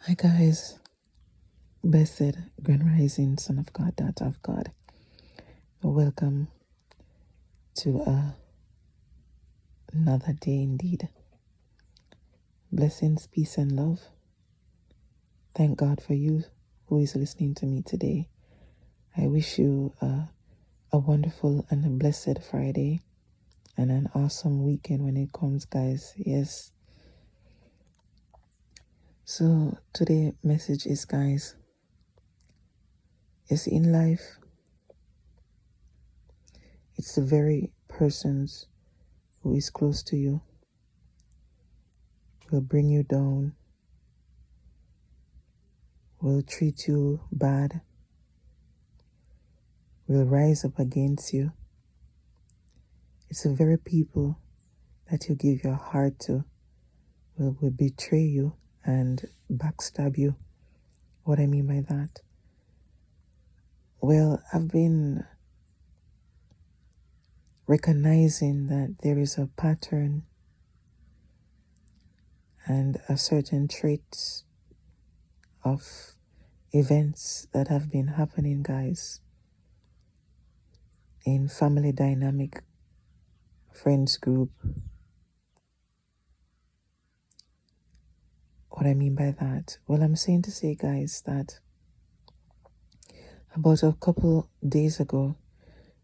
Hi guys, blessed grand rising son of God, daughter of God. Welcome to another day indeed. Blessings, peace and love. Thank God for you who is listening to me today. I wish you a wonderful and a blessed Friday and an awesome weekend when it comes, guys. Yes. So today's message is, guys, is in life, it's the very persons who is close to you will bring you down, will treat you bad, will rise up against you. It's the very people that you give your heart to will betray you and backstab you. What I mean by that? Well, I've been recognizing that there is a pattern and a certain traits of events that have been happening, guys, in family dynamic, friends group. What I mean by that? Well, I'm saying to say, guys, that about a couple days ago,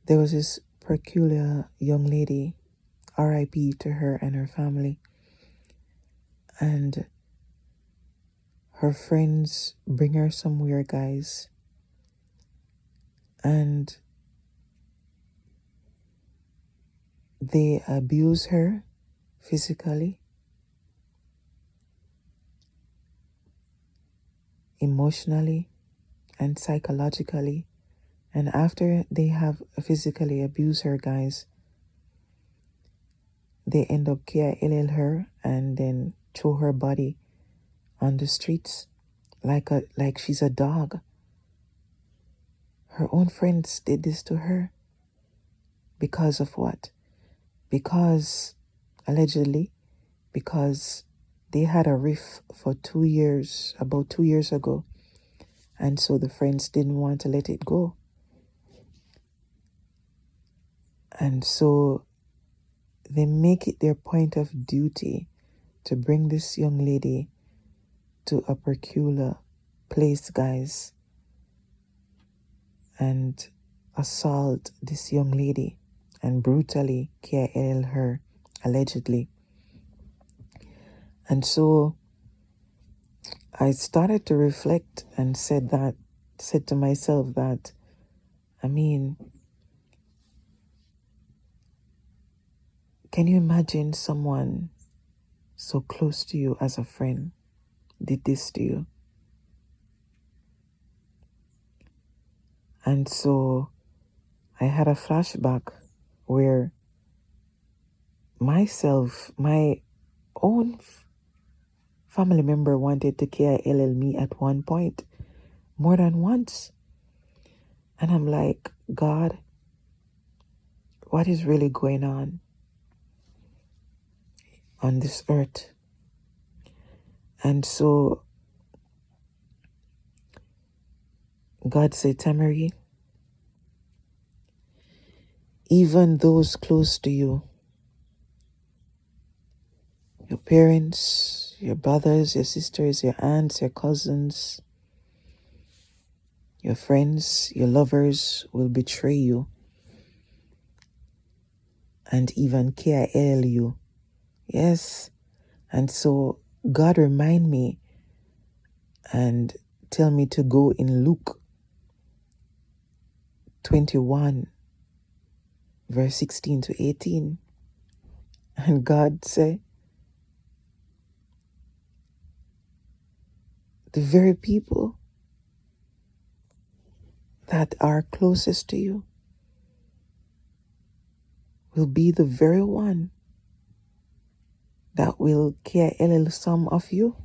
there was this peculiar young lady, R.I.P. to her and her family, and her friends bring her somewhere, guys, and they abuse her physically, emotionally, and psychologically. And after they have physically abused her, guys, they end up KILL her and then throw her body on the streets like she's a dog. Her own friends did this to her. Because of what? Because, allegedly, because they had a riff for 2 years, about 2 years ago. And so the friends didn't want to let it go. And so they make it their point of duty to bring this young lady to a peculiar place, guys, and assault this young lady and brutally KIL her, allegedly. And so I started to reflect and said to myself that, I mean, can you imagine someone so close to you as a friend did this to you? And so I had a flashback where my own family member wanted to KILL me at one point, more than once. And I'm like, God, what is really going on this earth? And so God said, Tamaree, even those close to you, your parents, your brothers, your sisters, your aunts, your cousins, your friends, your lovers will betray you and even KIL you. Yes. And so God remind me and tell me to go in Luke 21, verse 16 to 18. And God said, the very people that are closest to you will be the very one that will KIL some of you.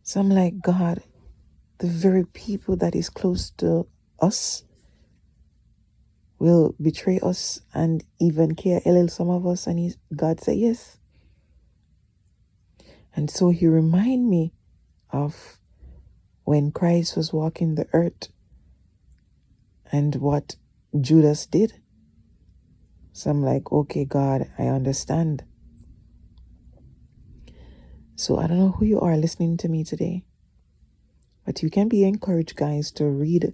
So I'm like, God, the very people that is close to us will betray us and even KIL some of us. And God said, yes. And so he reminded me of when Christ was walking the earth and what Judas did. So I'm like, okay, God, I understand. So I don't know who you are listening to me today, but you can be encouraged, guys, to read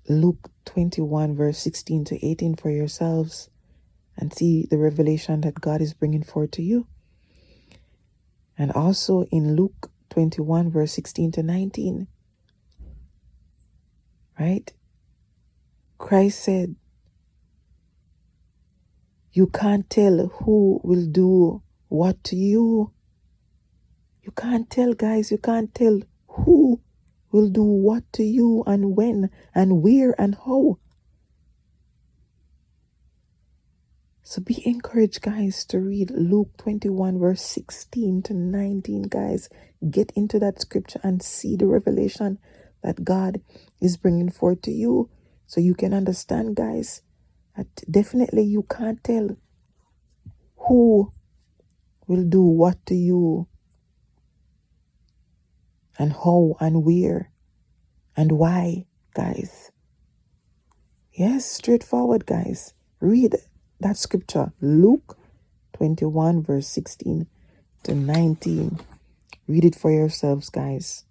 Luke 21, verse 16 to 18 for yourselves and see the revelation that God is bringing forth to you. And also in Luke 21, verse 16 to 19, right? Christ said, you can't tell who will do what to you. You can't tell, guys. You can't tell who will do what to you and when and where and how. So be encouraged, guys, to read Luke 21, verse 16 to 19, guys. Get into that scripture and see the revelation that God is bringing forth to you so you can understand, guys, that definitely you can't tell who will do what to you and how and where and why, guys. Yes, straightforward, guys. Read that scripture, Luke 21, verse 16 to 19. Read it for yourselves, guys.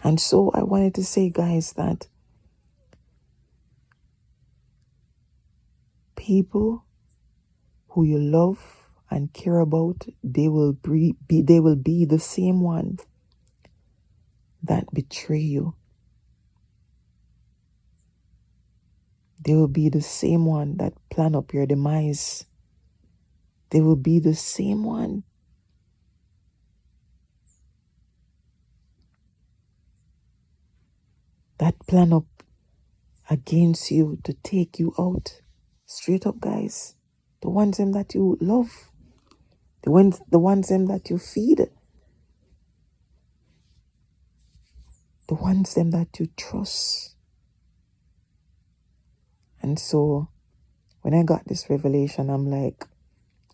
And so I wanted to say, guys, that people who you love and care about, they will be the same one that betray you. They will be the same one that plan up your demise. They will be the same one that plan up against you to take you out. Straight up, guys. The ones them that you love. The ones them that you feed. The ones them that you trust. And so when I got this revelation, I'm like,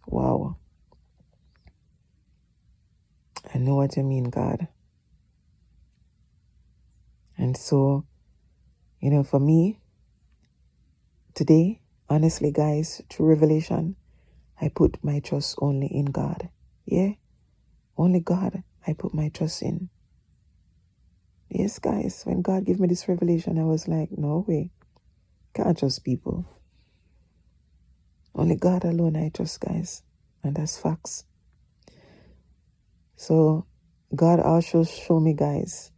wow. I know what you mean, God. And so, for me, today, honestly, guys, through revelation, I put my trust only in God. Yeah? Only God I put my trust in. Yes, guys, when God gave me this revelation, I was like, no way. Can't trust people. Only God alone I trust, guys. And that's facts. So, God also showed me, guys,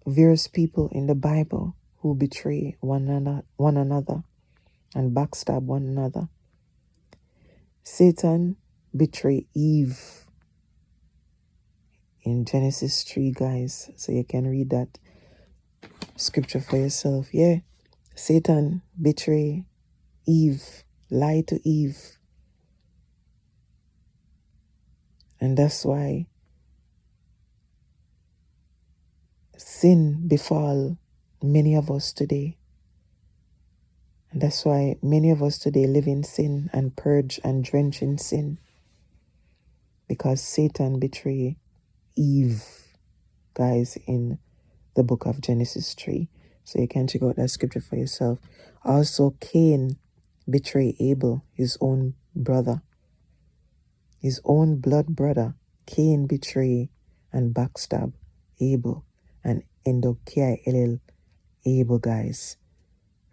various people in the Bible who betray one another and backstab one another. Satan betrayed Eve in Genesis 3, guys. So you can read that scripture for yourself. Yeah. Satan betrayed Eve, lied to Eve. And that's why sin befall many of us today. And that's why many of us today live in sin and purge and drench in sin. Because Satan betrayed Eve, guys, in the book of Genesis 3. So you can check out that scripture for yourself. Also, Cain betrayed Abel, his own brother. His own blood brother. Cain betrayed and backstab Abel and end up kill Abel, guys.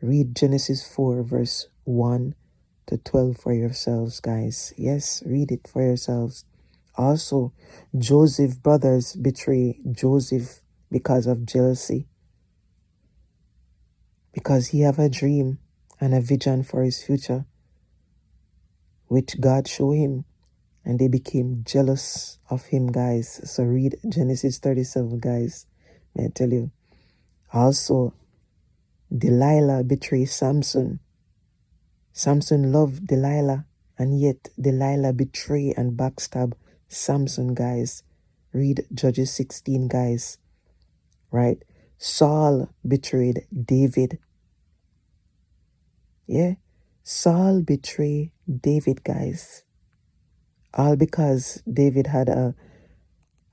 Read Genesis 4, verse 1 to 12 for yourselves, guys. Yes, read it for yourselves. Also, Joseph's brothers betray Joseph because of jealousy. Because he have a dream and a vision for his future, which God showed him, and they became jealous of him, guys. So read Genesis 37, guys. May I tell you. Also, Delilah betrayed Samson. Samson loved Delilah, and yet Delilah betrayed and backstab Samson, guys. Read Judges 16, guys. Right? Saul betrayed David. Yeah? Saul betrayed David, guys. All because David had a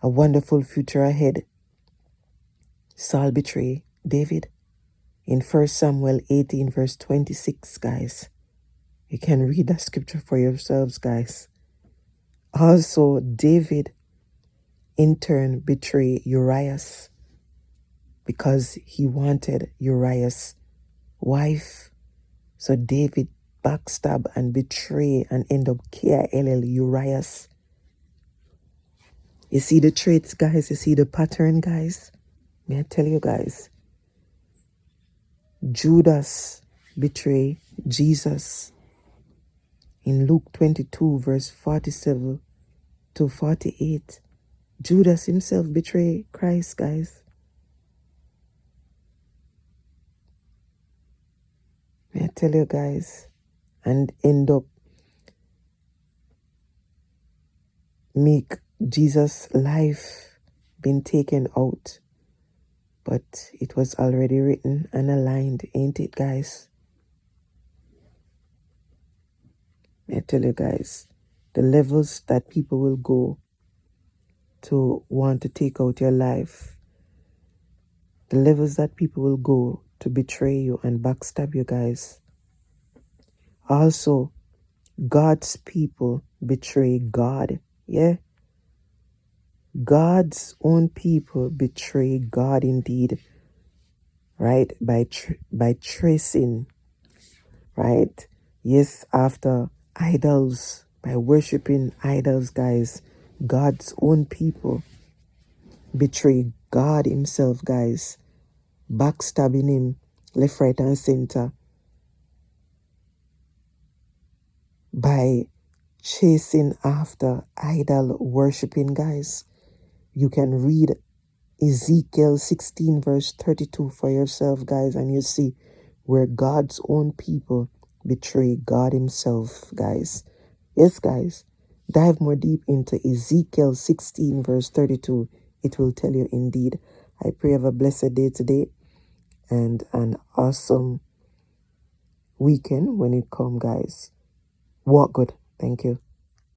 wonderful future ahead. Saul betrayed David. In 1 Samuel 18 verse 26, guys. You can read that scripture for yourselves, guys. Also, David in turn betrayed Urias because he wanted Urias' wife. So David backstab and betray and end up KILL Urias. You see the traits, guys? You see the pattern, guys? May I tell you guys? Judas betrayed Jesus. In Luke 22 verse 47 to 48, Judas himself betrayed Christ, guys. May I tell you guys? And end up make Jesus' life been taken out. But it was already written and aligned, ain't it, guys? May I tell you guys? The levels that people will go to want to take out your life, the levels that people will go to betray you and backstab you, guys. Also, God's people betray God. Yeah? God's own people betray God indeed. Right? By tracing. Right? Yes, after idols. By worshiping idols, guys. God's own people betray God himself, guys. Backstabbing him left, right, and center. By chasing after idol worshiping, guys. You can read Ezekiel 16 verse 32 for yourself, guys, and you see where God's own people betray God himself, guys. Yes, guys. Dive more deep into Ezekiel 16 verse 32. It will tell you indeed. I pray you have a blessed day today and an awesome weekend when it comes, guys. Walk good. Thank you.